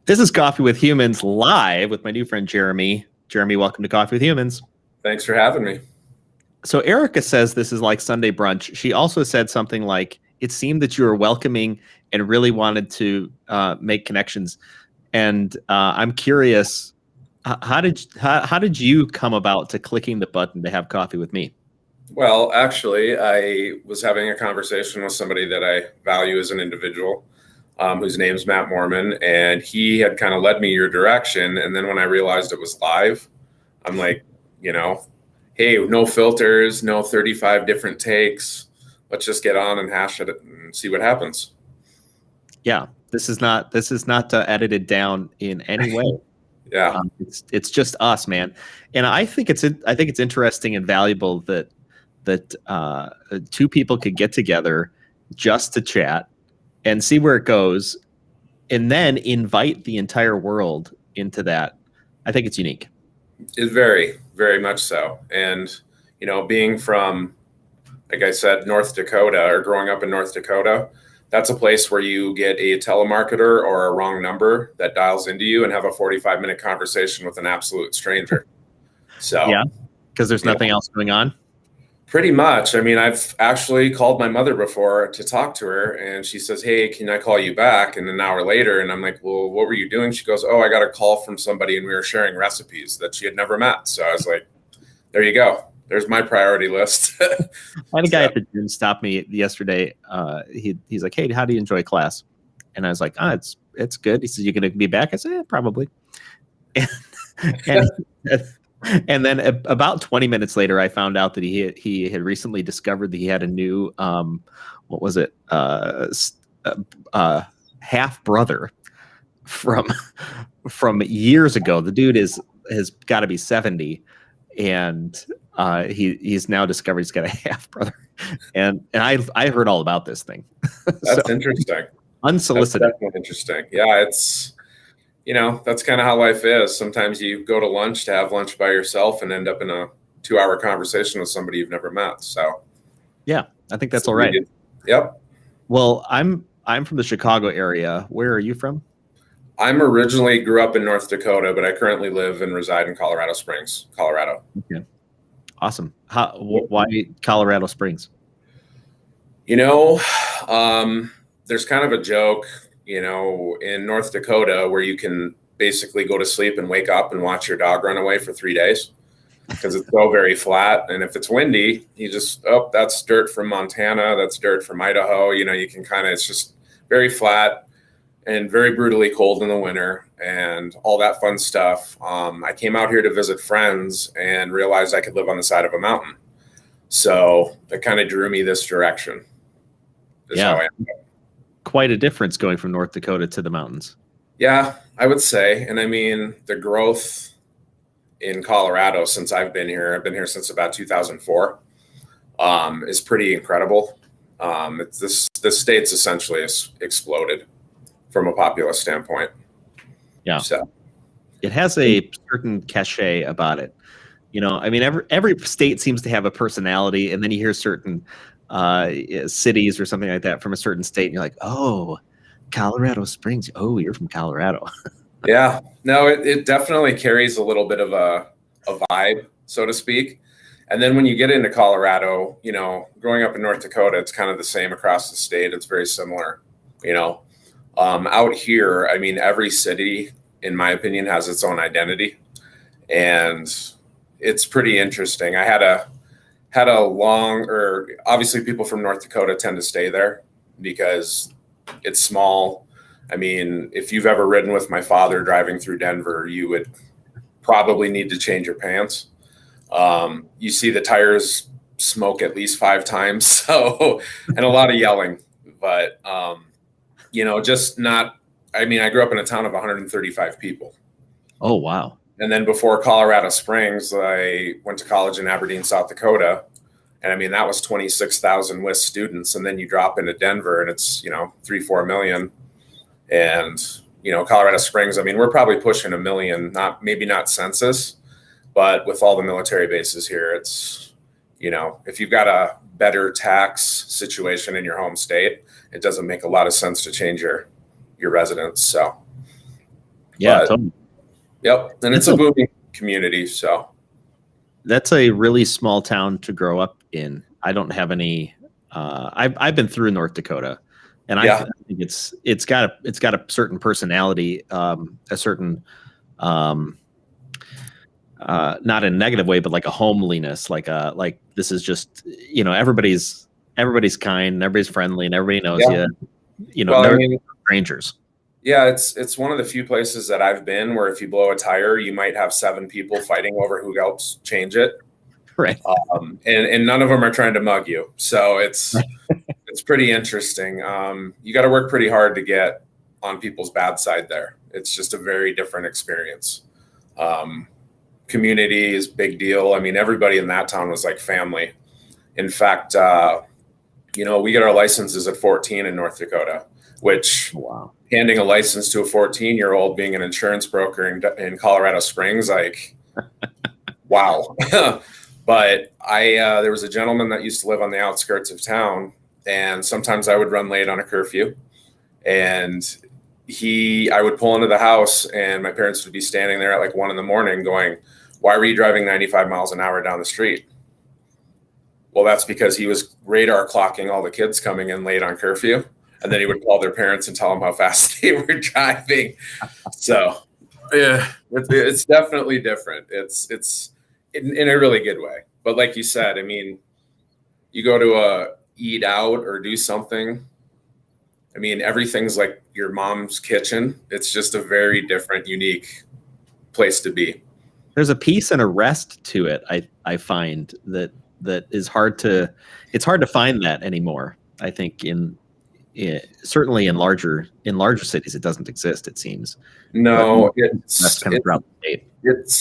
This is Coffee with Humans live with my new friend Jeremy. Jeremy, welcome to Coffee with Humans. Thanks for having me. So Erica says this is like Sunday brunch. She also said something like, it seemed that you were welcoming and really wanted to make connections. And I'm curious, how did you come about to clicking the button to have coffee with me? Well, actually, I was having a conversation with somebody that I value as an individual, whose name's Matt Mormon, and he had kind of led me your direction. And then when I realized it was live, I'm like, hey, no filters, no 35 different takes. Let's just get on and hash it and see what happens. Yeah, this is not edited down in any way. Yeah, it's just us, man. And I think it's interesting and valuable that two people could get together just to chat and see where it goes, and then invite the entire world into that. I think it's unique. It's very, very much so. And, being from, like I said, North Dakota, or growing up in North Dakota, that's a place where you get a telemarketer or a wrong number that dials into you and have a 45-minute conversation with an absolute stranger. So, yeah, because there's nothing else going on. Pretty much. I mean, I've actually called my mother before to talk to her, and she says, hey, can I call you back? And an hour later, and I'm like, well, what were you doing? She goes, oh, I got a call from somebody, and we were sharing recipes that she had never met. So I was like, there you go. There's my priority list. I had a guy at the gym stop me yesterday. He's like, hey, how do you enjoy class? And I was like, it's good. He said, you going to be back? I said, yeah, probably. And then about 20 minutes later, I found out that he had recently discovered that he had a new, half brother from years ago. The dude has got to be 70, and he's now discovered he's got a half brother. And I heard all about this thing. That's interesting. Unsolicited. That's definitely interesting. Yeah, it's. That's kind of how life is. Sometimes you go to lunch to have lunch by yourself and end up in a 2-hour conversation with somebody you've never met. So, yeah, I think that's all right. Yep. Well, I'm from the Chicago area. Where are you from? I'm originally grew up in North Dakota, but I currently live and reside in Colorado Springs, Colorado. Okay. Awesome. Why Colorado Springs? There's kind of a joke, in North Dakota where you can basically go to sleep and wake up and watch your dog run away for 3 days because it's so very flat. And if it's windy, you just, that's dirt from Montana. That's dirt from Idaho. You can it's just very flat and very brutally cold in the winter and all that fun stuff. I came out here to visit friends and realized I could live on the side of a mountain. So that kind of drew me this direction. Yeah. How I am. Quite a difference going from North Dakota to the mountains. Yeah, I would say. And I mean, the growth in Colorado since I've been here since about 2004, is pretty incredible. The state's essentially exploded from a populist standpoint. Yeah. So it has a certain cachet about it. I mean, every state seems to have a personality, and then you hear certain cities or something like that from a certain state, and you're like, oh, Colorado Springs. Oh, you're from Colorado. Yeah, no, it definitely carries a little bit of a vibe, so to speak. And then when you get into Colorado, growing up in North Dakota, it's kind of the same across the state. It's very similar, out here. I mean, every city, in my opinion, has its own identity, and it's pretty interesting. I had a obviously people from North Dakota tend to stay there because it's small. I mean, if you've ever ridden with my father driving through Denver, you would probably need to change your pants. You see the tires smoke at least 5 times. So, and a lot of yelling, but, just not, I mean, I grew up in a town of 135 people. Oh, wow. And then before Colorado Springs, I went to college in Aberdeen, South Dakota. And I mean, that was 26,000 with students. And then you drop into Denver and it's, 3-4 million. And, Colorado Springs, I mean, we're probably pushing 1 million, maybe not census, but with all the military bases here, it's, if you've got a better tax situation in your home state, it doesn't make a lot of sense to change your residence. So. Yeah, But totally. yep, and it's a booming community. So That's a really small town to grow up in. I don't have any. I've been through North Dakota, and I yeah, think it's got a certain personality, a certain not in a negative way, but like a homeliness, like this is just everybody's kind, and everybody's friendly, and everybody knows yeah. you. Well, I No mean, strangers. yeah, it's one of the few places that I've been where if you blow a tire, you might have 7 people fighting over who helps change it. Right. And none of them are trying to mug you. So it's pretty interesting. You got to work pretty hard to get on people's bad side there. It's just a very different experience. Community is big deal. I mean, everybody in that town was like family. In fact, we get our licenses at 14 in North Dakota, which Wow. handing a license to a 14-year-old being an insurance broker in Colorado Springs, like, wow. But there was a gentleman that used to live on the outskirts of town, and sometimes I would run late on a curfew, and I would pull into the house, and my parents would be standing there at like 1 a.m. going, "Why were you driving 95 miles an hour down the street?" Well, that's because he was radar clocking all the kids coming in late on curfew, and then he would call their parents and tell them how fast they were driving. So, yeah, it's definitely different. It's in a really good way. But like you said, I mean, you go to eat out or do something. I mean, everything's like your mom's kitchen. It's just a very different, unique place to be. There's a peace and a rest to it. I find that is hard to find that anymore. I think certainly in larger cities it doesn't exist, it seems. No, it's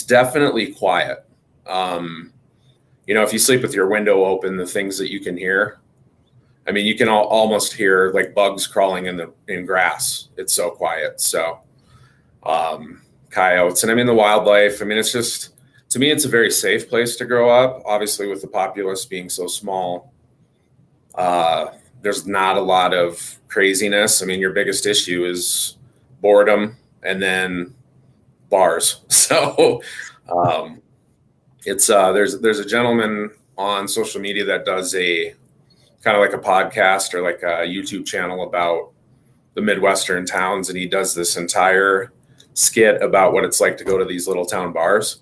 definitely quiet. If you sleep with your window open, the things that you can hear, I mean, you can almost hear like bugs crawling in grass. It's so quiet. So coyotes, and I mean the wildlife. I mean, it's just, to me, it's a very safe place to grow up. Obviously, with the populace being so small, there's not a lot of craziness. I mean, your biggest issue is boredom and then bars. So there's a gentleman on social media that does a kind of like a podcast or like a YouTube channel about the Midwestern towns, and he does this entire skit about what it's like to go to these little town bars.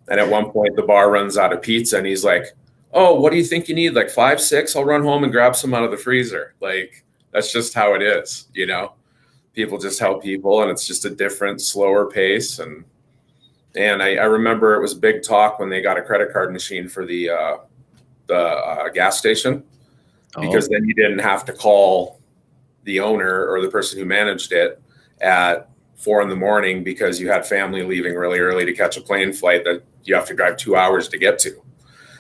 And at one point, the bar runs out of pizza, and he's like, "Oh, what do you think you need? Like 5, 6? I'll run home and grab some out of the freezer." Like, that's just how it is, People just help people, and it's just a different, slower pace. And I remember it was big talk when they got a credit card machine for the gas station, because then you didn't have to call the owner or the person who managed it at 4 a.m. because you had family leaving really early to catch a plane flight that you have to drive 2 hours to get to.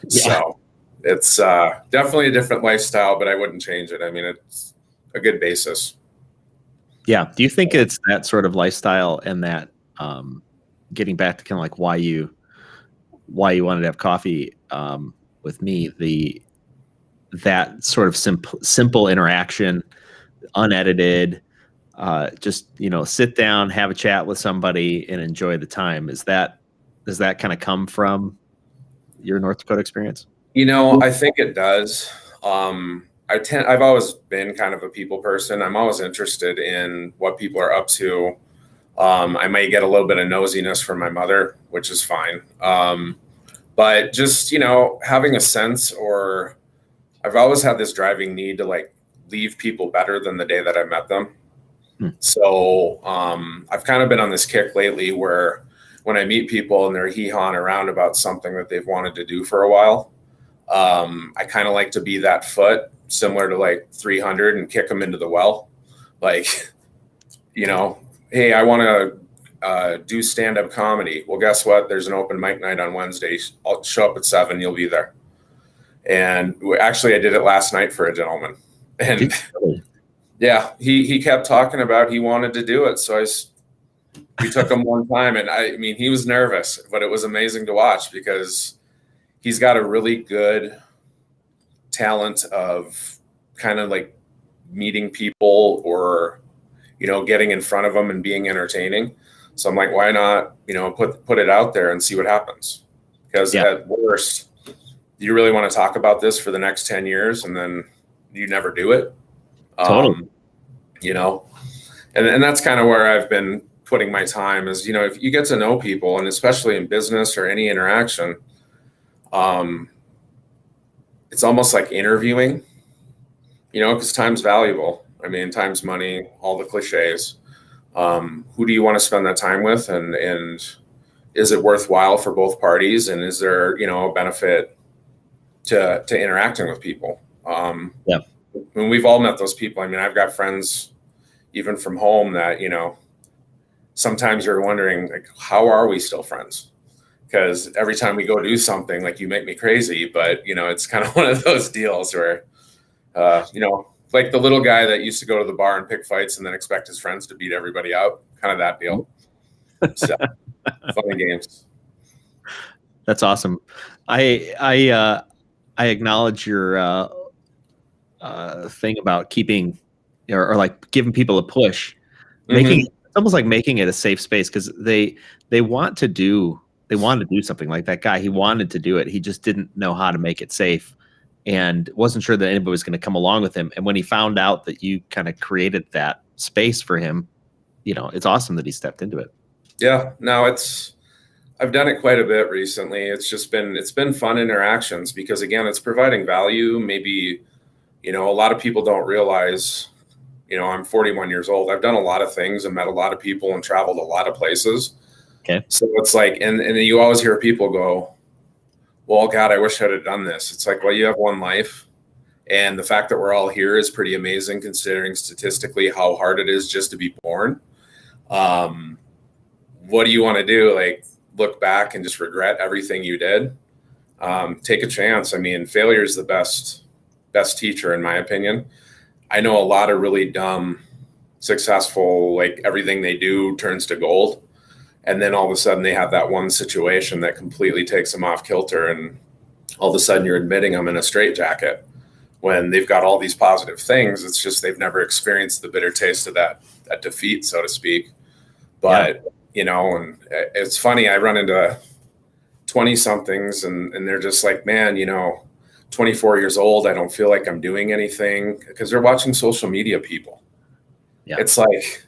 Yeah. So it's definitely a different lifestyle, but I wouldn't change it. I mean, it's a good basis. Yeah. Do you think it's that sort of lifestyle and that getting back to kind of like why you wanted to have coffee with me, that sort of simple interaction, unedited, just sit down, have a chat with somebody, and enjoy the time. Does that kind of come from your North Dakota experience? I think it does. I've always been kind of a people person. I'm always interested in what people are up to. I might get a little bit of nosiness from my mother, which is fine. But just, having a sense, or I've always had this driving need to like leave people better than the day that I met them. So I've kind of been on this kick lately where when I meet people and they're hee-hawing around about something that they've wanted to do for a while, I kind of like to be that foot, similar to like 300, and kick them into the well. Like, hey, I want to do stand-up comedy. Well, guess what? There's an open mic night on Wednesday. I'll show up at 7. You'll be there. And actually, I did it last night for a gentleman. And yeah, he kept talking about he wanted to do it. So we took him one time, and I mean, he was nervous, but it was amazing to watch because he's got a really good talent of kind of like meeting people or, getting in front of them and being entertaining. So I'm like, why not, put it out there and see what happens? Because at worst, you really want to talk about this for the next 10 years and then you never do it. Totally. And that's kind of where I've been putting my time is, if you get to know people, and especially in business or any interaction, it's almost like interviewing, because time's valuable. I mean, time's money, all the cliches. Who do you want to spend that time with? And is it worthwhile for both parties? And is there, a benefit to interacting with people? And we've all met those people. I mean, I've got friends even from home that, sometimes you're wondering, like, how are we still friends? Because every time we go do something, like, you make me crazy, but it's kind of one of those deals where, like the little guy that used to go to the bar and pick fights and then expect his friends to beat everybody out, kind of that deal. So, fun and games. That's awesome. I acknowledge your thing about keeping or like giving people a push, making it's almost like making it a safe space, because they want to do something. Like that guy, he wanted to do it, he just didn't know how to make it safe and wasn't sure that anybody was going to come along with him. And when he found out that you kind of created that space for him, it's awesome that he stepped into it. Yeah, no, I've done it quite a bit recently. It's been fun interactions because, again, it's providing value. Maybe, a lot of people don't realize, I'm 41 years old. I've done a lot of things and met a lot of people and traveled a lot of places. Okay. So it's like, and you always hear people go, well, God, I wish I'd have done this. It's like, well, you have one life. And the fact that we're all here is pretty amazing, considering statistically how hard it is just to be born. What do you want to do? Like, look back and just regret everything you did? Take a chance. I mean, failure is the best teacher, in my opinion. I know a lot of really dumb, successful, like everything they do turns to gold. And then all of a sudden they have that one situation that completely takes them off kilter. And all of a sudden you're admitting them in a straitjacket when they've got all these positive things. It's just they've never experienced the bitter taste of that defeat, so to speak. But, and it's funny, I run into 20 somethings and they're just like, man, 24 years old, I don't feel like I'm doing anything, because they're watching social media people. Yeah. It's like,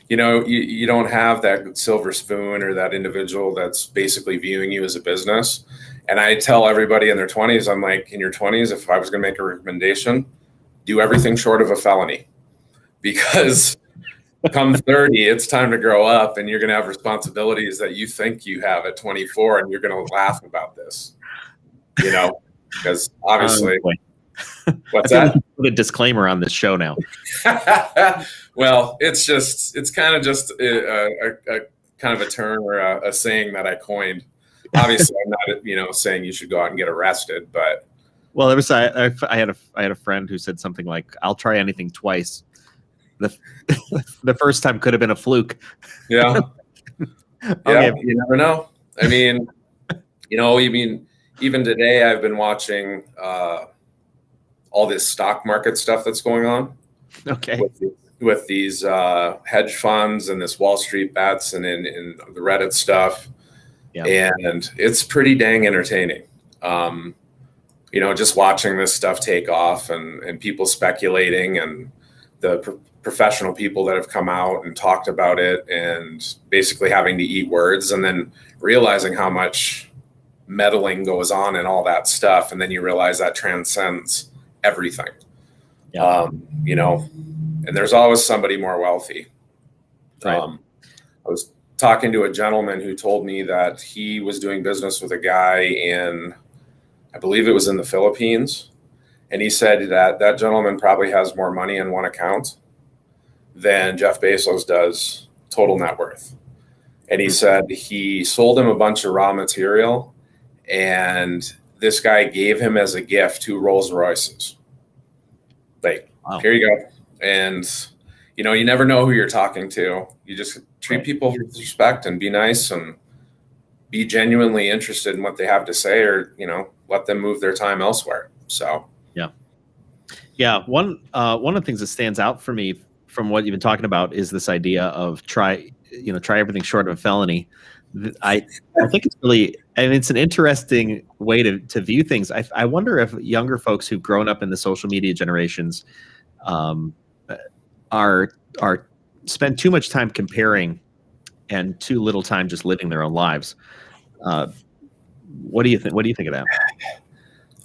you don't have that silver spoon or that individual that's basically viewing you as a business. And I tell everybody in their 20s, I'm like, in your 20s, if I was going to make a recommendation, do everything short of a felony, because come 30, it's time to grow up and you're going to have responsibilities that you think you have at 24, and you're going to laugh about this, because obviously, what's that? Put a disclaimer on this show now. Well, it's kind of just a kind of a term or a saying that I coined. Obviously, I'm not, saying you should go out and get arrested, but. Well, there was I had a friend who said something like, "I'll try anything twice. The first time could have been a fluke." Yeah. Yeah, you never know. I mean, even today I've been watching all this stock market stuff that's going on. Okay. With these hedge funds and this Wall Street bets and in the Reddit stuff. Yeah. And it's pretty dang entertaining. Just watching this stuff take off and people speculating, and the professional people that have come out and talked about it, and basically having to eat words, and then realizing how much meddling goes on and all that stuff. And then you realize that transcends everything. Yeah. And there's always somebody more wealthy. Right. I was talking to a gentleman who told me that he was doing business with a guy in, I believe it was in the Philippines. And he said that gentleman probably has more money in one account than Jeff Bezos does total net worth. And he said he sold him a bunch of raw material, and this guy gave him as a gift 2 Rolls Royces. Like, wow. Here you go. And, you never know who you're talking to. You just treat people with respect and be nice and be genuinely interested in what they have to say, or, let them move their time elsewhere. So, yeah. Yeah. One of the things that stands out for me from what you've been talking about is this idea of try everything short of a felony. I think it's really, and it's an interesting way to view things. I wonder if younger folks who've grown up in the social media generations are spend too much time comparing and too little time just living their own lives. What do you think? What do you think of that?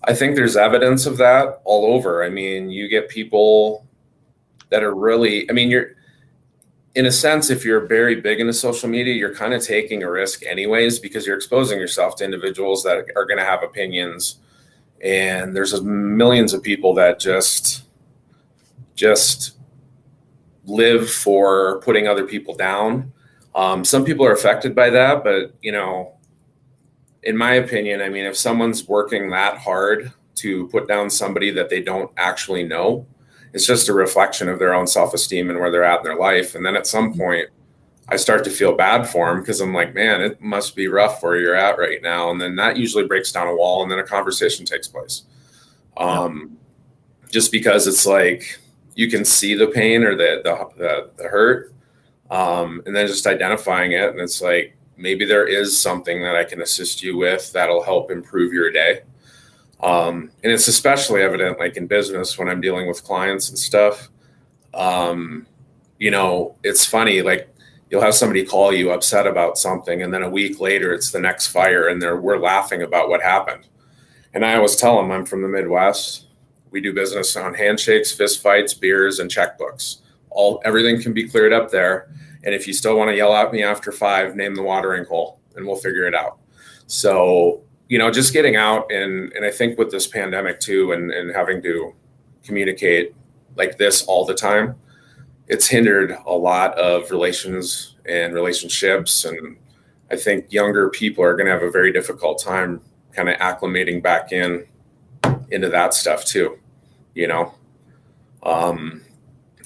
I think there's evidence of that all over. I mean, you get people that are really, I mean, you're, in a sense, if you're very big into social media, you're kind of taking a risk anyways, because you're exposing yourself to individuals that are going to have opinions. And there's millions of people that just live for putting other people down. Some people are affected by that, but in my opinion, I mean, if someone's working that hard to put down somebody that they don't actually know, it's just a reflection of their own self-esteem and where they're at in their life. And then at some point, I start to feel bad for them because I'm like, man, it must be rough where you're at right now. And then that usually breaks down a wall, and then a conversation takes place. Just because it's like you can see the pain or the hurt, and then just identifying it, and it's like, maybe there is something that I can assist you with that'll help improve your day. And it's especially evident like in business when I'm dealing with clients and stuff. It's funny, like you'll have somebody call you upset about something, and then a week later it's the next fire, and we're laughing about what happened. And I always tell them I'm from the Midwest. We do business on handshakes, fist fights, beers, and checkbooks. Everything can be cleared up there. And if you still want to yell at me after 5, name the watering hole and we'll figure it out. So, just getting out and I think with this pandemic too, and having to communicate like this all the time, it's hindered a lot of relations and relationships. And I think younger people are going to have a very difficult time kind of acclimating back into that stuff too.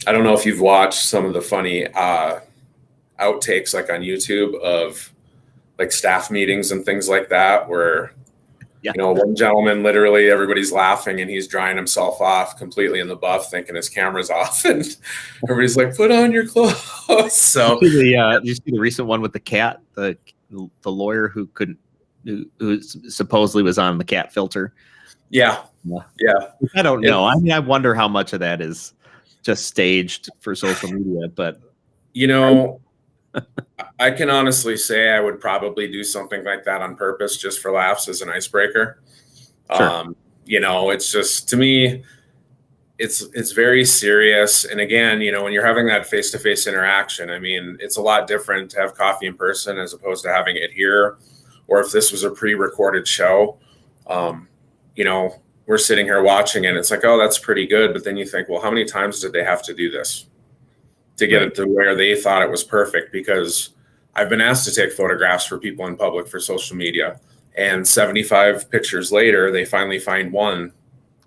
I don't know if you've watched some of the funny outtakes like on YouTube of like staff meetings and things like that, where one gentleman, literally everybody's laughing and he's drying himself off completely in the buff thinking his camera's off, and everybody's like, put on your clothes. So did you see the recent one with the cat, the lawyer who supposedly was on the cat filter? Yeah. I don't know. I mean, I wonder how much of that is just staged for social media, but I can honestly say I would probably do something like that on purpose just for laughs as an icebreaker. Sure. It's just, to me, it's very serious. And again, when you're having that face-to-face interaction, I mean, it's a lot different to have coffee in person as opposed to having it here. Or if this was a pre-recorded show, we're sitting here watching it and it's like, oh, that's pretty good. But then you think, well, how many times did they have to do this to get it to where they thought it was perfect? Because I've been asked to take photographs for people in public for social media, and 75 pictures later, they finally find one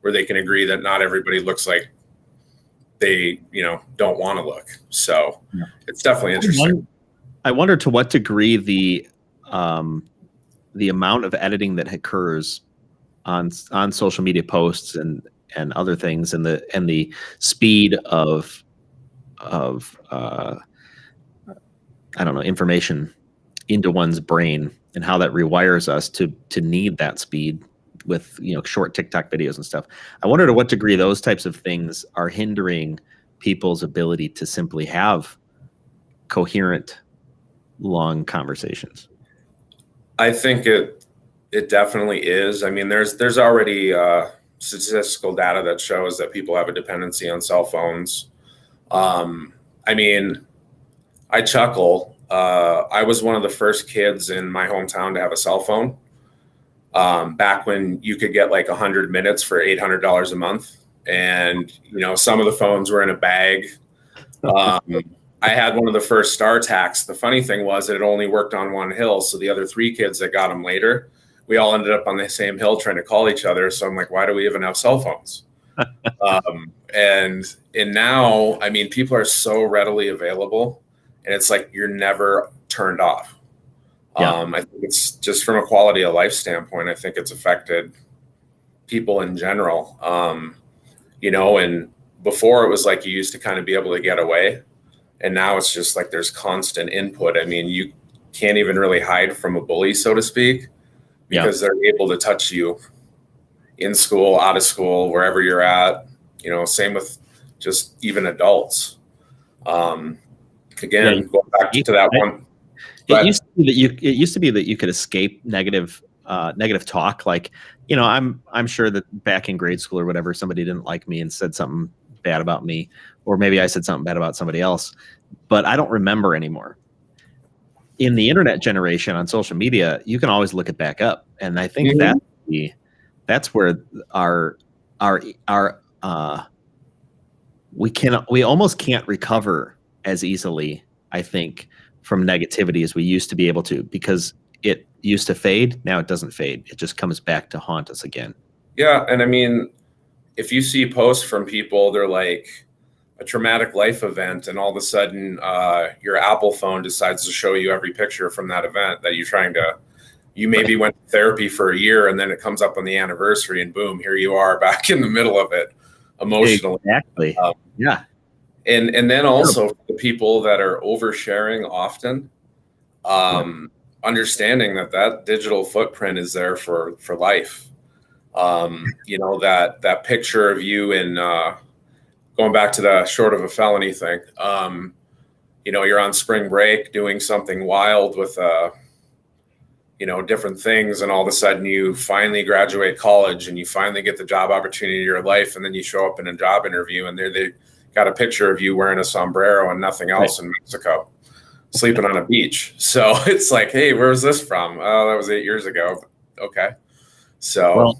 where they can agree that not everybody looks like they, don't want to look. So it's definitely interesting. I wonder to what degree the amount of editing that occurs on social media posts and other things, and the speed of I don't know, information into one's brain, and how that rewires us to need that speed with short TikTok videos and stuff. I wonder to what degree those types of things are hindering people's ability to simply have coherent, long conversations. I think it definitely is. I mean, there's already statistical data that shows that people have a dependency on cell phones. I mean, I chuckle. I was one of the first kids in my hometown to have a cell phone. Back when you could get like 100 minutes for $800 a month. And, some of the phones were in a bag. I had one of the first StarTacs. The funny thing was it only worked on one hill. So the other 3 kids that got them later, we all ended up on the same hill trying to call each other. So I'm like, why do we even have cell phones? And now, I mean, people are so readily available, and it's like you're never turned off. I think it's just from a quality of life standpoint, I think it's affected people in general. And before it was like you used to kind of be able to get away. And now it's just like there's constant input. I mean, you can't even really hide from a bully, so to speak, because they're able to touch you in school, out of school, wherever you're at. You know, same with just even adults. Again, going back to that one. It used to be that you could escape negative talk. Like, you know, I'm sure that back in grade school or whatever, somebody didn't like me and said something bad about me, or maybe I said something bad about somebody else, but I don't remember anymore. In the internet generation on social media, you can always look it back up, and I think that's where we almost can't recover as easily, I think, from negativity as we used to be able to, because it used to fade. Now it doesn't fade. It just comes back to haunt us again. Yeah. And I mean, if you see posts from people, they're like a traumatic life event, and all of a sudden your Apple phone decides to show you every picture from that event that you maybe went to therapy for a year, and then it comes up on the anniversary and boom, here you are back in the middle of it emotionally. Exactly. Yeah. And then also the people that are oversharing often, understanding that digital footprint is there for life. You know, that picture of you in going back to the short of a felony thing, you know, you're on spring break doing something wild with, you know, different things. And all of a sudden you finally graduate college and you finally get the job opportunity of your life. And then you show up in a job interview and they got a picture of you wearing a sombrero and nothing else in Mexico, sleeping on a beach. So it's like, hey, where was this from? Oh, that was 8 years ago. Okay. So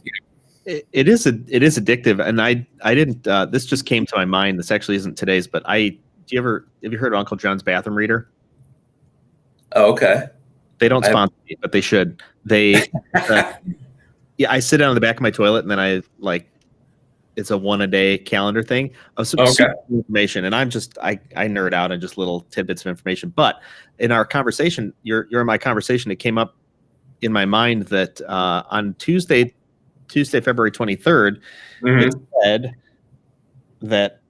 it is addictive. And I didn't, this just came to my mind. This actually isn't today's, but have you heard of Uncle John's Bathroom Reader? Oh, okay. They don't sponsor me, but they should. I sit down on the back of my toilet and then it's a 1-a-day calendar thing of some information. And I nerd out on just little tidbits of information. But in our conversation, you're in my conversation, it came up in my mind that on Tuesday, February 23rd, it said that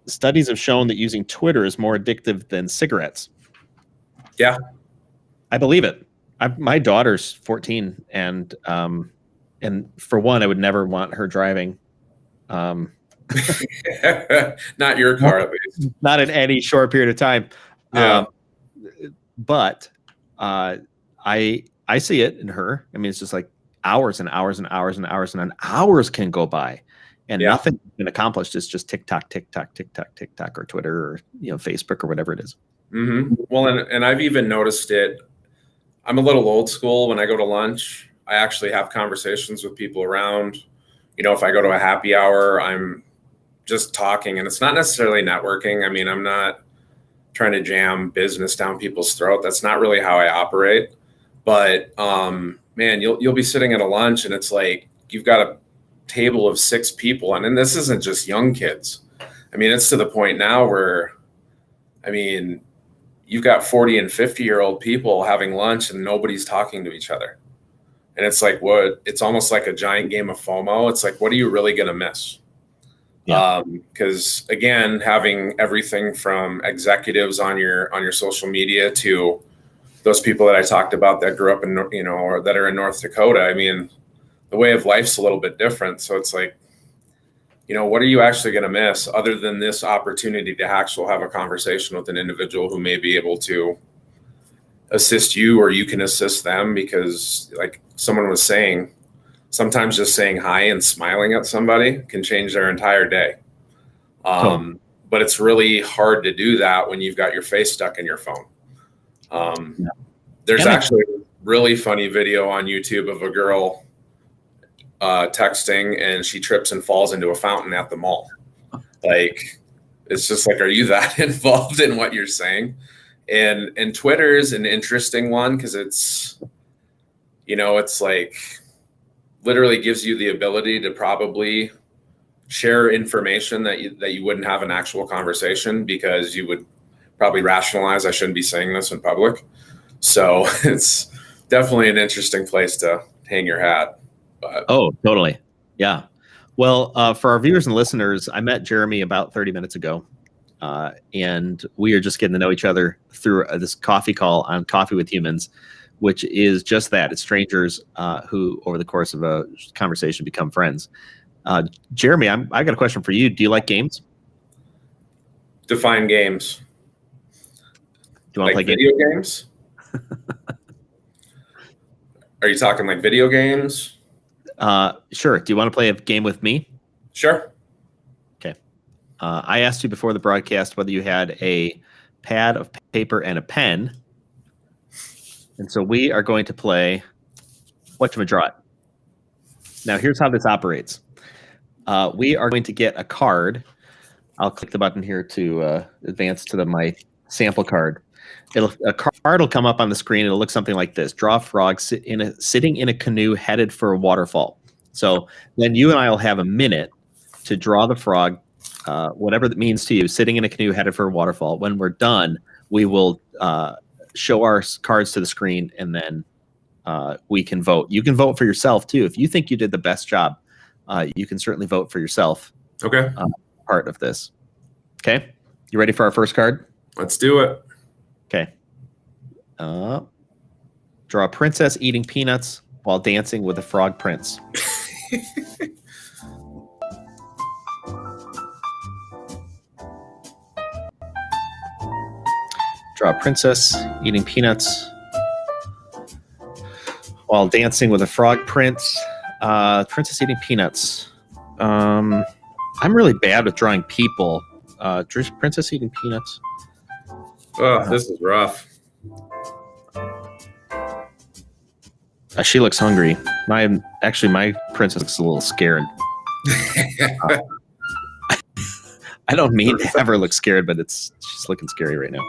studies have shown that using Twitter is more addictive than cigarettes. Yeah. I believe it. My daughter's 14, and for one, I would never want her driving. Not your car, at least. Not in any short period of time. Yeah. But I see it in her. I mean, it's just like hours and hours and hours and hours, and then hours can go by, and nothing's been accomplished. It's just TikTok, or Twitter, or Facebook, or whatever it is. Mm-hmm. Well, and I've even noticed it. I'm a little old school. When I go to lunch, I actually have conversations with people around. You know, if I go to a happy hour, I'm just talking, and it's not necessarily networking. I mean, I'm not trying to jam business down people's throat. That's not really how I operate. But man, you'll be sitting at a lunch, and it's like you've got a table of 6 people, and then this isn't just young kids. I mean, it's to the point now where, I mean, you've got 40 and 50-year-old people having lunch and nobody's talking to each other. And it's like, it's almost like a giant game of FOMO. It's like, what are you really going to miss? Yeah. Because again, having everything from executives on your social media to those people that I talked about that grew up in, or that are in North Dakota. I mean, the way of life's a little bit different. So it's like, what are you actually going to miss other than this opportunity to actually have a conversation with an individual who may be able to assist you, or you can assist them? Because like someone was saying, sometimes just saying hi and smiling at somebody can change their entire day. But it's really hard to do that when you've got your face stuck in your phone. There's actually a really funny video on YouTube of a girl texting, and she trips and falls into a fountain at the mall. Like, it's just like, are you that involved in what you're saying? And Twitter is an interesting one because it's, it's like literally gives you the ability to probably share information that you wouldn't have an actual conversation, because you would probably rationalize, I shouldn't be saying this in public. So it's definitely an interesting place to hang your hat. But. Oh, totally. Yeah. Well, for our viewers and listeners, I met Jeremy about 30 minutes ago. and we are just getting to know each other through this coffee call on Coffee with Humans, which is just that. It's strangers who, over the course of a conversation, become friends. Jeremy, I got a question for you. Do you like games? Define games. Do you want to play video games? Are you talking like video games? Sure. Do you want to play a game with me? Sure. Okay. I asked you before the broadcast whether you had a pad of paper and a pen. And so we are going to play Whatchamajrot. Now, here's how this operates. We are going to get a card. I'll click the button here to advance to my sample card. A card will come up on the screen. It'll look something like this. Draw a frog sitting in a canoe headed for a waterfall. So then you and I will have a minute to draw the frog, whatever that means to you, sitting in a canoe headed for a waterfall. When we're done, we will show our cards to the screen, and then we can vote. You can vote for yourself, too. If you think you did the best job, you can certainly vote for yourself. Okay. Part of this. Okay. You ready for our first card? Let's do it. Okay. Draw a princess eating peanuts while dancing with a frog prince. Draw a princess eating peanuts while dancing with a frog prince. Princess eating peanuts. I'm really bad with drawing people. Princess eating peanuts. Oh, this is rough. She looks hungry. My princess looks a little scared. I don't mean to have her look scared, but she's looking scary right now.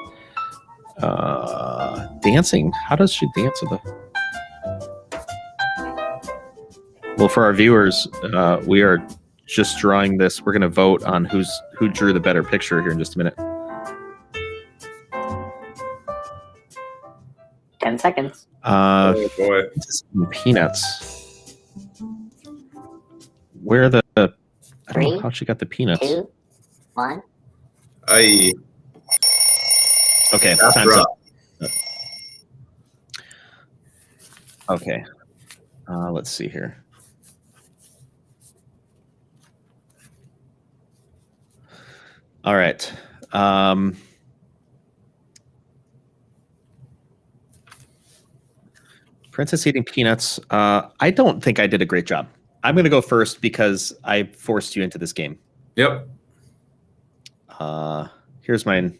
Dancing. How does she dance with Well, for our viewers, we are just drawing this. We're going to vote on who drew the better picture here in just a minute. 10 seconds. Oh boy. Peanuts. Where are the? I don't know how she got the peanuts. 2, 1. Aye. Okay. That's Time's rough. up. Okay. Let's see here. All right. Princess eating peanuts. I don't think I did a great job. I'm going to go first because I forced you into this game. Yep. Here's mine.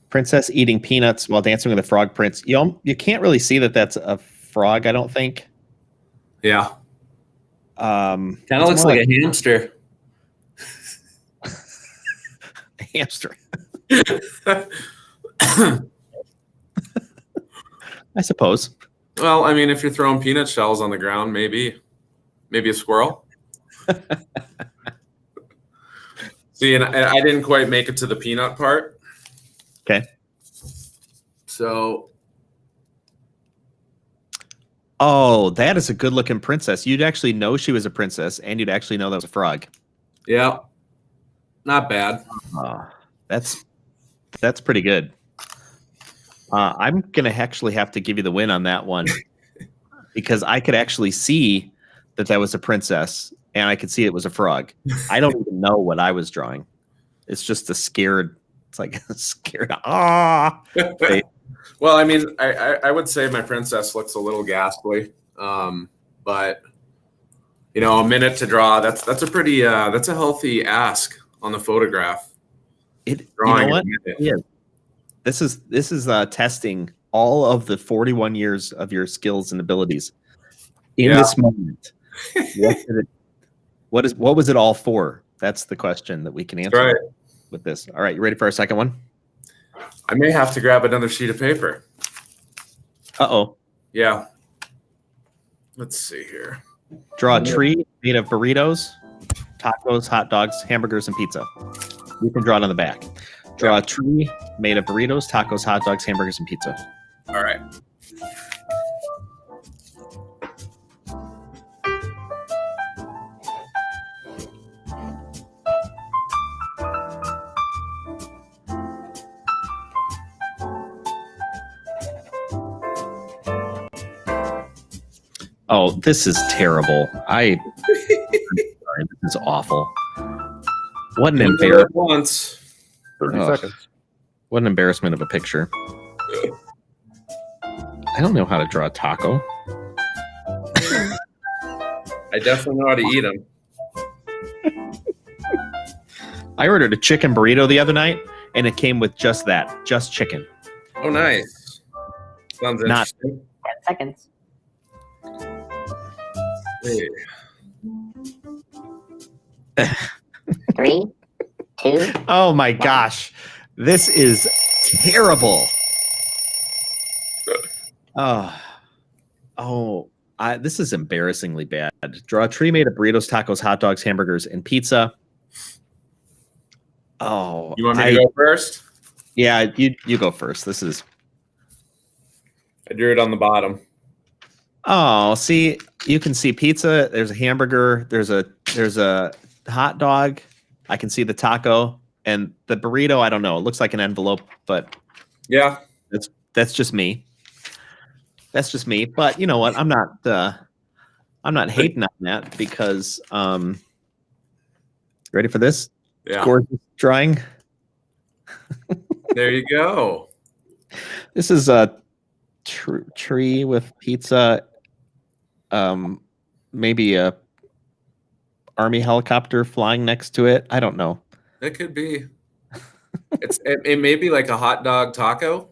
Princess eating peanuts while dancing with a frog prince. You can't really see that that's a frog, I don't think. Yeah. Kind of looks like a hamster. A hamster. I suppose. Well, I mean, if you're throwing peanut shells on the ground, maybe a squirrel. See, and I didn't quite make it to the peanut part. Okay. So. Oh, that is a good looking princess. You'd actually know she was a princess, and you'd actually know that was a frog. Yeah. Not bad. That's pretty good. I'm going to actually have to give you the win on that one because I could actually see that was a princess and I could see it was a frog. I don't even know what I was drawing. It's just a scared, it's like a scared, face. Well, I mean, I would say my princess looks a little ghastly, but a minute to draw, that's a pretty, that's a healthy ask on the photograph. You know what? Yeah. This is testing all of the 41 years of your skills and abilities in this moment. What was it all for? That's the question that we can answer with this. All right, you ready for our second one? I may have to grab another sheet of paper. Uh-oh. Yeah. Let's see here. Draw a tree made of burritos, tacos, hot dogs, hamburgers, and pizza. You can draw it on the back. Draw a tree made of burritos, tacos, hot dogs, hamburgers, and pizza. All right. Oh, this is terrible. I'm sorry, this is awful. What an embarrassment. Once. 30 Ugh. seconds. What an embarrassment of a picture. I don't know how to draw a taco. I definitely know how to eat them. I ordered a chicken burrito the other night, and it came with just that, just chicken. Oh, nice. Sounds Not- interesting. 10 seconds. Hey. 3, 2, Oh my gosh, this is terrible. This is embarrassingly bad. Draw a tree made of burritos, tacos, hot dogs, hamburgers, and pizza. Oh, You want me to go first? Yeah, you go first. This is. I drew it on the bottom. Oh, see, you can see pizza. There's a hamburger. There's a hot dog. I can see the taco and the burrito. I don't know. It looks like an envelope, but Yeah. that's just me. That's just me. But you know what? I'm not hating on that because ready for this? Yeah. Gorgeous drawing. There you go. This is a tree with pizza. Maybe a army helicopter flying next to it. I don't know. It could be. It may be like a hot dog taco.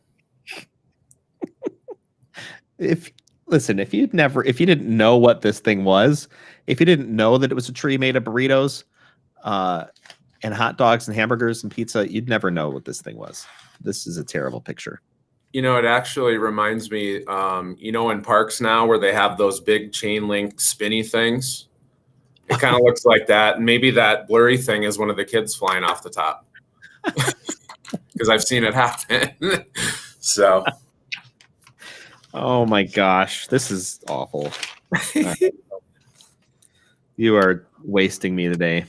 If you didn't know what this thing was, if you didn't know that it was a tree made of burritos, and hot dogs and hamburgers and pizza, you'd never know what this thing was. This is a terrible picture. You know, it actually reminds me, in parks now where they have those big chain link spinny things. It kind of looks like that. And maybe that blurry thing is one of the kids flying off the top. Because I've seen it happen. So. Oh my gosh, this is awful. You are wasting me today.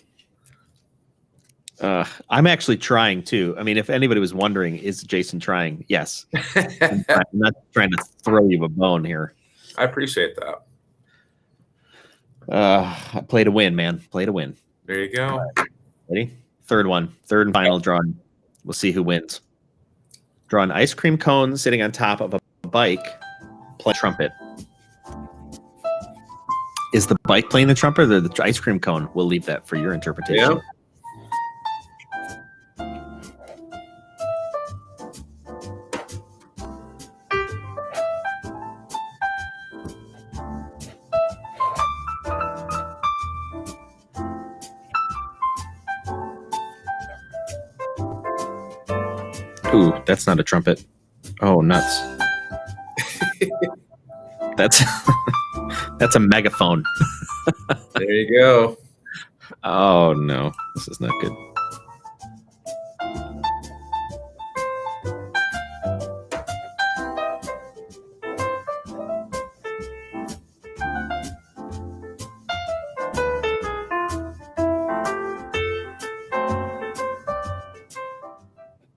I'm actually trying too. I mean, if anybody was wondering, is Jason trying? Yes. I'm not trying to throw you a bone here. I appreciate that. I play to win, man. Play to win. There you go. Ready? Third and final drawing. We'll see who wins. Draw an ice cream cone sitting on top of a bike playing trumpet. Is the bike playing the trumpet or the ice cream cone? We'll leave that for your interpretation. Yeah. Ooh, that's not a trumpet. Oh, nuts. That's that's a megaphone. There you go. Oh no, this is not good.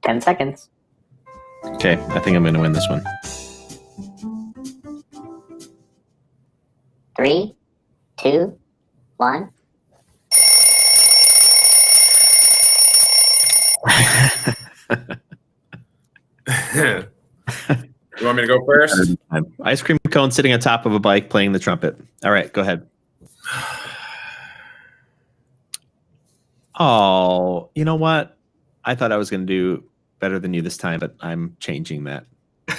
Ten seconds. Okay, I think I'm going to win this one. 3, 2, 1. You want me to go first? Ice cream cone sitting on top of a bike playing the trumpet. All right, go ahead. Oh, you know what? I thought I was going to do better than you this time, but I'm changing that.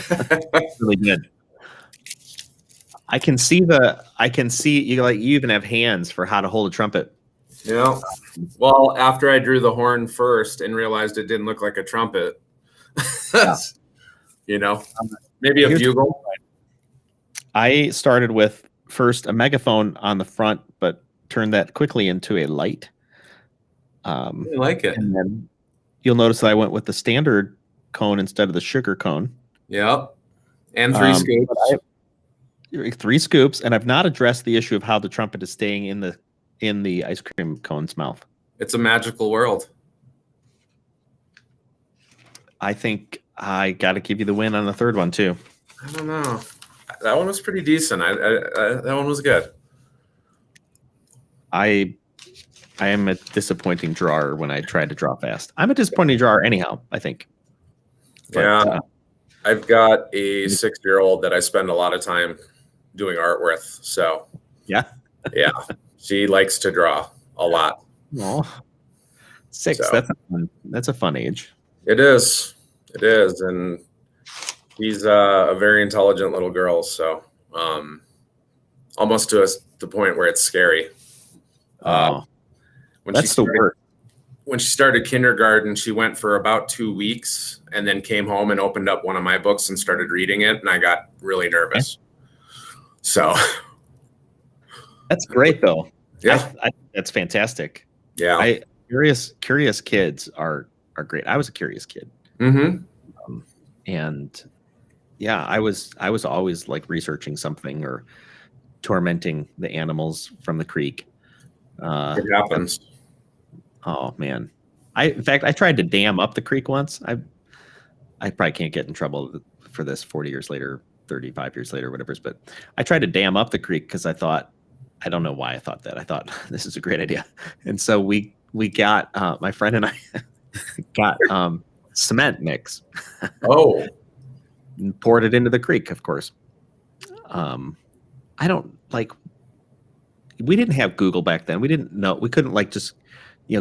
That's really good. I can see you even have hands for how to hold a trumpet. Yeah. Well, after I drew the horn first and realized it didn't look like a trumpet, maybe a bugle. I started with first a megaphone on the front, but turned that quickly into a light. I like it. And then you'll notice that I went with the standard cone instead of the sugar cone. Yep. And 3 scoops. 3 scoops, and I've not addressed the issue of how the trumpet is staying in the ice cream cone's mouth. It's a magical world. I think I got to give you the win on the third one too. I don't know. That one was pretty decent. That one was good. I am a disappointing drawer when I try to draw fast. I'm a disappointing drawer anyhow, I think. But, yeah. I've got a 6-year-old that I spend a lot of time doing art with. So yeah. She likes to draw a lot. Oh, 6. So. That's a fun age. It is. And she's a very intelligent little girl. So almost to the point where it's scary. That's the worst. When she started kindergarten, she went for about 2 weeks and then came home and opened up one of my books and started reading it. And I got really nervous. So that's great, though. Yeah, that's fantastic. Yeah, curious kids are great. I was a curious kid. Mm-hmm. And yeah, I was always like researching something or tormenting the animals from the creek. It happens. Oh man. In fact, I tried to dam up the creek once. I probably can't get in trouble for this 40 years later, 35 years later, whatever. But I tried to dam up the creek because I don't know why I thought that. I thought this is a great idea. And so we got, my friend and I got cement mix. Oh. And poured it into the creek, of course. We didn't have Google back then. We didn't know. We couldn't just,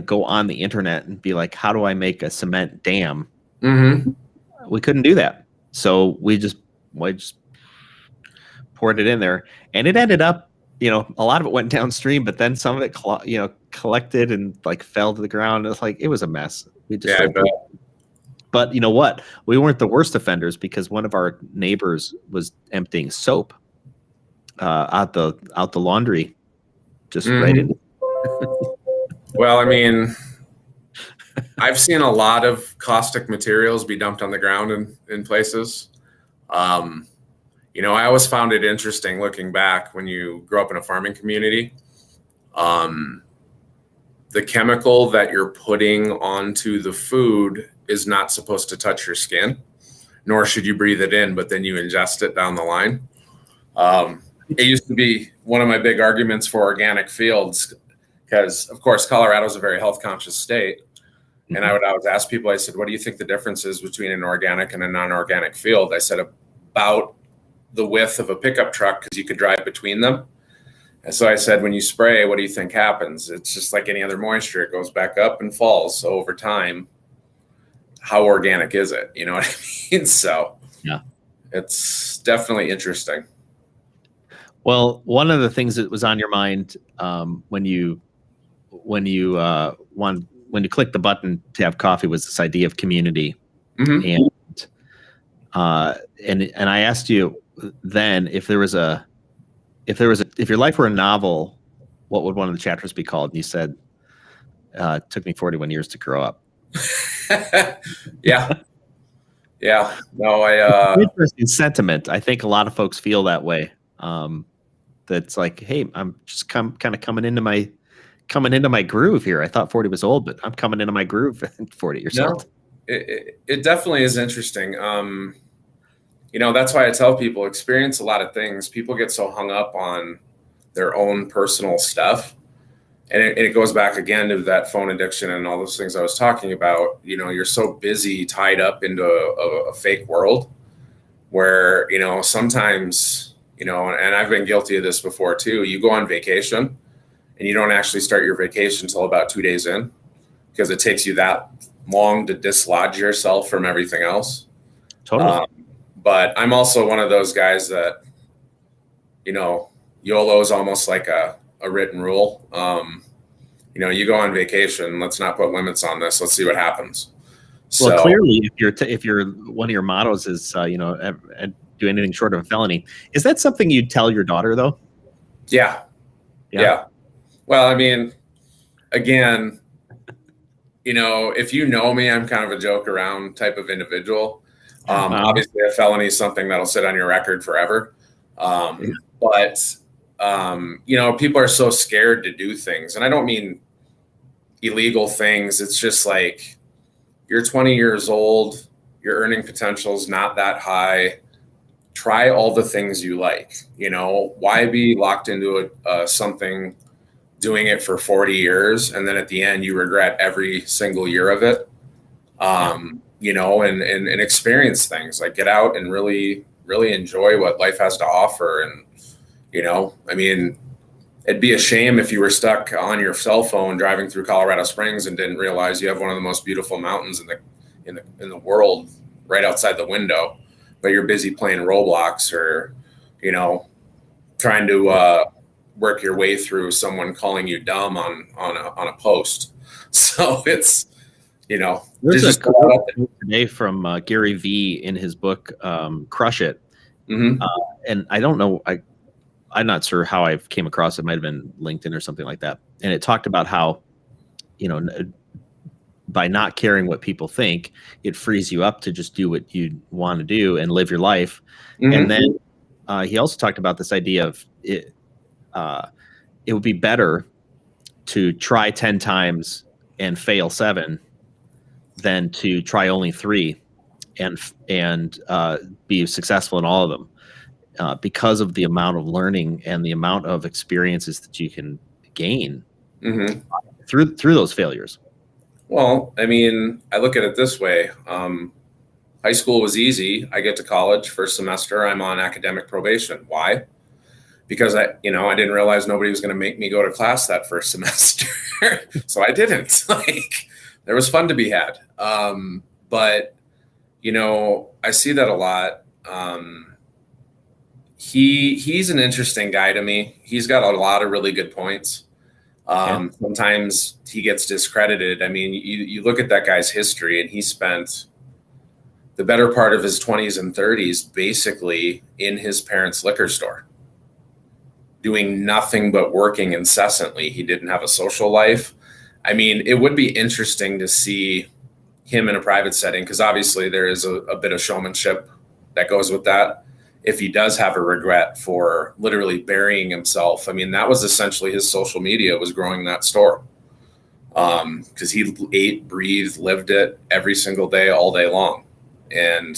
go on the internet and be like, how do I make a cement dam? Mm-hmm. We couldn't do that. So we just poured it in there, and it ended up, a lot of it went downstream, but then some of it, collected and fell to the ground. It was a mess. We just, but you know what? We weren't the worst offenders because one of our neighbors was emptying soap out the laundry, just right in. Well, I mean, I've seen a lot of caustic materials be dumped on the ground in places. I always found it interesting looking back when you grow up in a farming community. The chemical that you're putting onto the food is not supposed to touch your skin, nor should you breathe it in, but then you ingest it down the line. It used to be one of my big arguments for organic fields because, of course, Colorado is a very health conscious state. And I would always ask people, I said, what do you think the difference is between an organic and a non-organic field? I said, about the width of a pickup truck because you could drive between them. And so I said, when you spray, what do you think happens? It's just like any other moisture. It goes back up and falls. So over time, how organic is it? You know what I mean? So yeah, it's definitely interesting. Well, one of the things that was on your mind when you clicked the button to have coffee was this idea of community. Mm-hmm. And I asked you then if your life were a novel, what would one of the chapters be called? And you said, it took me 41 years to grow up. Yeah. No, interesting sentiment. I think a lot of folks feel that way. That's like, hey, I'm just kind of coming into my groove here. I thought 40 was old, but I'm coming into my groove at 40 years old. It definitely is interesting. That's why I tell people experience a lot of things. People get so hung up on their own personal stuff. And it goes back again to that phone addiction and all those things I was talking about. You're so busy, tied up into a fake world where, sometimes, and I've been guilty of this before too. You go on vacation and you don't actually start your vacation until about 2 days in because it takes you that long to dislodge yourself from everything else. Totally. But I'm also one of those guys that, YOLO is almost like a written rule. You go on vacation, let's not put limits on this. Let's see what happens. Well, clearly, if you're one of your mottos is, do anything short of a felony, is that something you'd tell your daughter though? Yeah. Well, I mean, again, if you know me, I'm kind of a joke around type of individual. Obviously a felony is something that'll sit on your record forever. But people are so scared to do things, and I don't mean illegal things. It's just like you're 20 years old, your earning potential is not that high. try all the things you like. Why be locked into something, doing it for 40 years, and then at the end you regret every single year of it? And experience things, like get out and really, really enjoy what life has to offer. And, it'd be a shame if you were stuck on your cell phone driving through Colorado Springs and didn't realize you have one of the most beautiful mountains in the world right outside the window, but you're busy playing Roblox or, trying to work your way through someone calling you dumb on a post. So it's, there's a quote today from Gary Vee in his book, Crush It. Mm-hmm. And I don't know, I'm not sure how I came across it. Might have been LinkedIn or something like that. And it talked about how, by not caring what people think, it frees you up to just do what you want to do and live your life. Mm-hmm. And then he also talked about this idea of it would be better to try 10 times and fail 7 than to try only 3 and be successful in all of them. Because of the amount of learning and the amount of experiences that you can gain mm-hmm. through those failures. Well, I look at it this way. High school was easy. I get to college, first semester, I'm on academic probation. Why? Because I didn't realize nobody was going to make me go to class that first semester. So I didn't. There was fun to be had. But I see that a lot. He's an interesting guy to me. He's got a lot of really good points. Sometimes he gets discredited. You look at that guy's history, and he spent the better part of his 20s and 30s basically in his parents' liquor store, doing nothing but working incessantly. He didn't have a social life. It would be interesting to see him in a private setting, because obviously there is a bit of showmanship that goes with that. If he does have a regret for literally burying himself, that was essentially his social media, was growing that store. Because he ate, breathed, lived it every single day, all day long. And,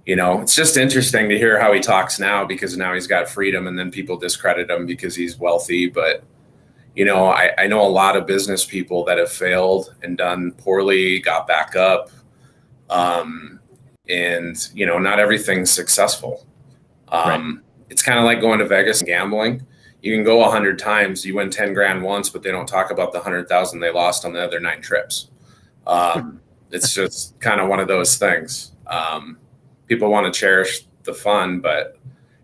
it's just interesting to hear how he talks now, because now he's got freedom, and then people discredit him because he's wealthy. But, I know a lot of business people that have failed and done poorly, got back up. And, not everything's successful. Right. It's kind of like going to Vegas and gambling. You can go 100 times, you win 10 grand once, but they don't talk about the 100,000 they lost on the other 9 trips. It's just kind of one of those things. People want to cherish the fun, but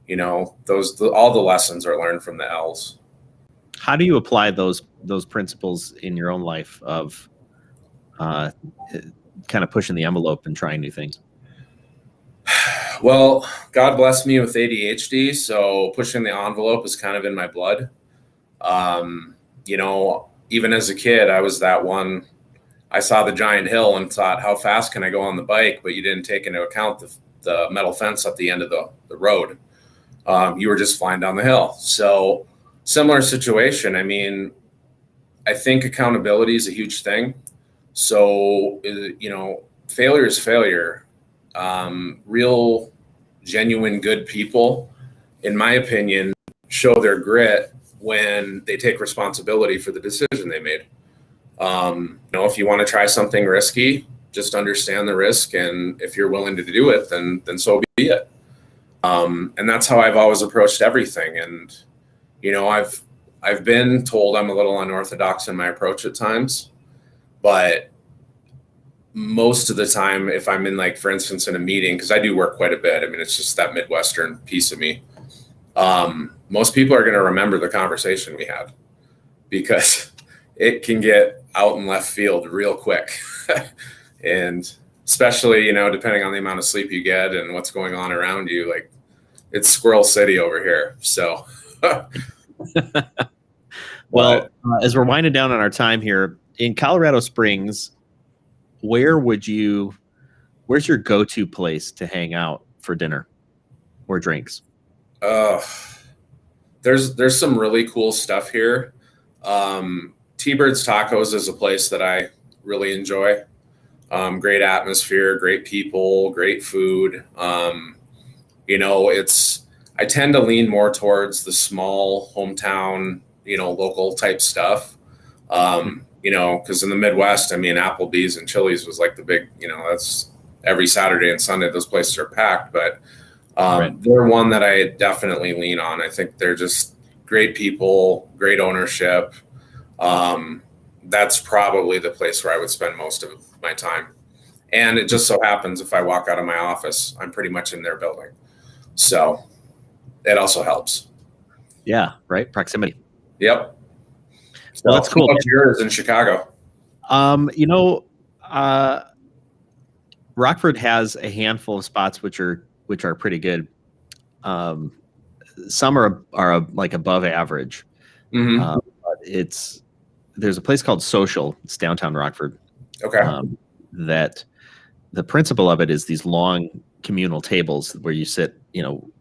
all the lessons are learned from the L's. How do you apply those principles in your own life of kind of pushing the envelope and trying new things? Well, God bless me with ADHD, so pushing the envelope is kind of in my blood. Even as a kid, I was that one. I saw the giant hill and thought, how fast can I go on the bike? But you didn't take into account the metal fence at the end of the road. You were just flying down the hill. So similar situation. I think accountability is a huge thing. So, failure is failure. Real, genuine, good people, in my opinion, show their grit when they take responsibility for the decision they made. If you want to try something risky, just understand the risk, and if you're willing to do it, then so be it. And that's how I've always approached everything. And I've been told I'm a little unorthodox in my approach at times, but most of the time, if I'm in, for instance, in a meeting, because I do work quite a bit, it's just that Midwestern piece of me. Most people are going to remember the conversation we had, because it can get out in left field real quick. And especially, depending on the amount of sleep you get and what's going on around you, it's Squirrel City over here. So, well, as we're winding down on our time here in Colorado Springs, where's your go-to place to hang out for dinner or drinks? There's some really cool stuff here. T-Bird's Tacos is a place that I really enjoy. Great atmosphere, great people, great food. I tend to lean more towards the small hometown, local type stuff. Because in the Midwest, I mean, Applebee's and Chili's was like the big, that's every Saturday and Sunday, those places are packed, but Right. they're one that I definitely lean on. I think they're just great people, great ownership. That's probably the place where I would spend most of my time. And it just so happens if I walk out of my office, I'm pretty much in their building. So it also helps. Yeah, right. Proximity. Yep. Well, that's cool. Yours in Chicago. Rockford has a handful of spots which are pretty good. Some are like above average. Mm-hmm. But there's a place called Social. It's downtown Rockford. Okay. That the principle of it is these long communal tables where you sit,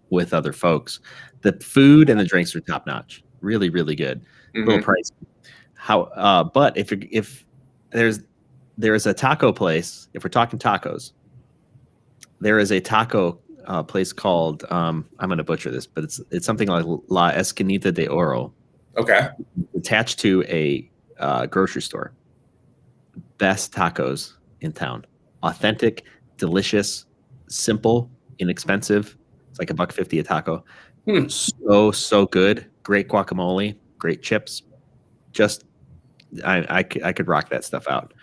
with other folks. The food and the drinks are top notch. Really, really good. Mm-hmm. A little pricey. But if there's a taco place, if we're talking tacos, there is a taco place called I'm going to butcher this, but it's something like La Esquinita de Oro. Okay. Attached to a grocery store. Best tacos in town. Authentic, delicious, simple, inexpensive. It's like $1.50 a taco. So good. Great guacamole, great chips. Just I could rock that stuff out.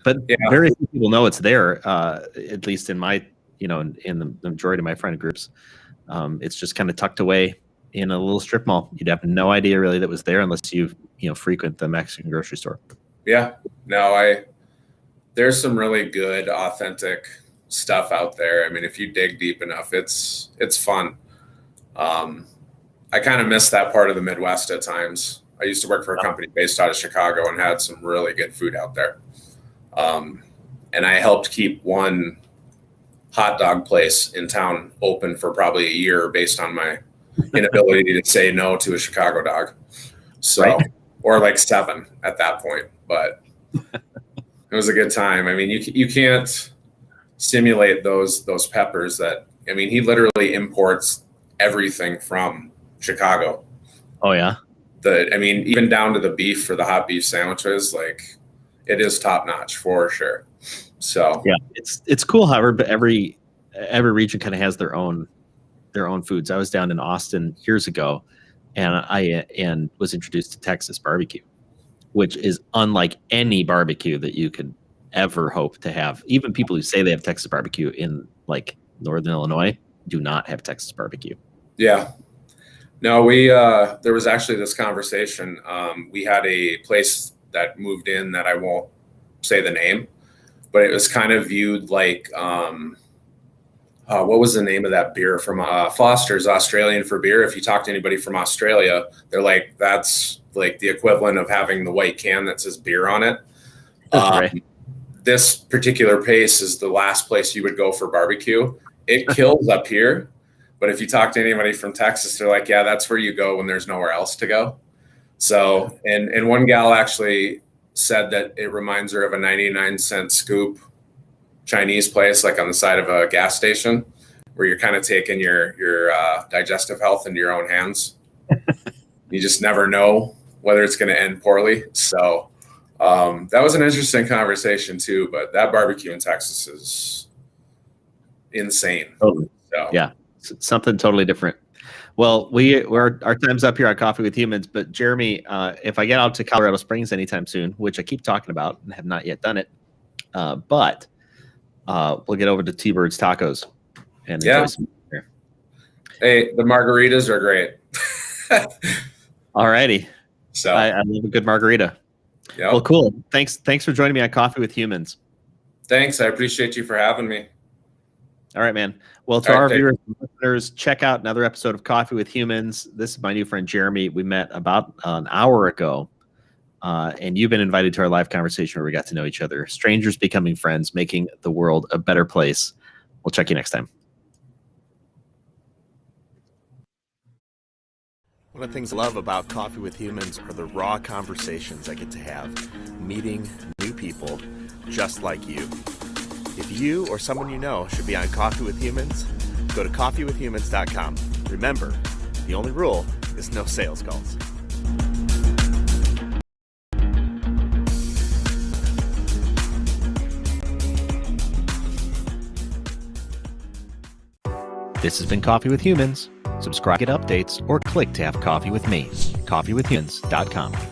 But very few people know it's there. At least in my in the majority of my friend groups, it's just kind of tucked away in a little strip mall. You'd have no idea really that was there unless you frequent the Mexican grocery store. Yeah. No, there's some really good, authentic stuff out there. I mean, if you dig deep enough, it's fun. I kind of miss that part of the Midwest at times. I used to work for a company based out of Chicago and had some really good food out there. And I helped keep one hot dog place in town open for probably a year based on my inability to say no to a Chicago dog. So, right. Or like 7 at that point, but it was a good time. I mean, you can't simulate those peppers he literally imports everything from Chicago. Oh yeah. Even down to the beef for the hot beef sandwiches, like it is top notch for sure. So yeah, it's cool. However, but every region kind of has their own foods. I was down in Austin years ago, and I was introduced to Texas barbecue, which is unlike any barbecue that you could ever hope to have. Even people who say they have Texas barbecue in like Northern Illinois do not have Texas barbecue. Yeah. No, there was actually this conversation. We had a place that moved in that I won't say the name, but it was kind of viewed like, what was the name of that beer from Foster's, Australian for beer? If you talk to anybody from Australia, they're like, that's like the equivalent of having the white can that says beer on it. Right. This particular place is the last place you would go for barbecue. It kills up here. But if you talk to anybody from Texas, they're like, yeah, that's where you go when there's nowhere else to go. So, and one gal actually said that it reminds her of a 99-cent scoop Chinese place, like on the side of a gas station, where you're kind of taking your digestive health into your own hands. You just never know whether it's going to end poorly. So that was an interesting conversation too, but that barbecue in Texas is insane. Totally. So yeah, something totally different. Well, our time's up here on Coffee with Humans, but Jeremy, if I get out to Colorado Springs anytime soon, which I keep talking about and have not yet done it, but we'll get over to T-Bird's Tacos and enjoy some beer. Hey, the margaritas are great. All righty. So I love a good margarita. Yep. Well, cool. Thanks for joining me on Coffee with Humans. Thanks. I appreciate you for having me. All right, man. Well, to our viewers and listeners, check out another episode of Coffee with Humans. This is my new friend, Jeremy. We met about an hour ago, and you've been invited to our live conversation where we got to know each other. Strangers becoming friends, making the world a better place. We'll check you next time. One of the things I love about Coffee with Humans are the raw conversations I get to have, meeting new people just like you. If you or someone you know should be on Coffee with Humans, go to coffeewithhumans.com. Remember, the only rule is no sales calls. This has been Coffee with Humans. Subscribe, get updates, or click to have coffee with me. coffeewithhumans.com.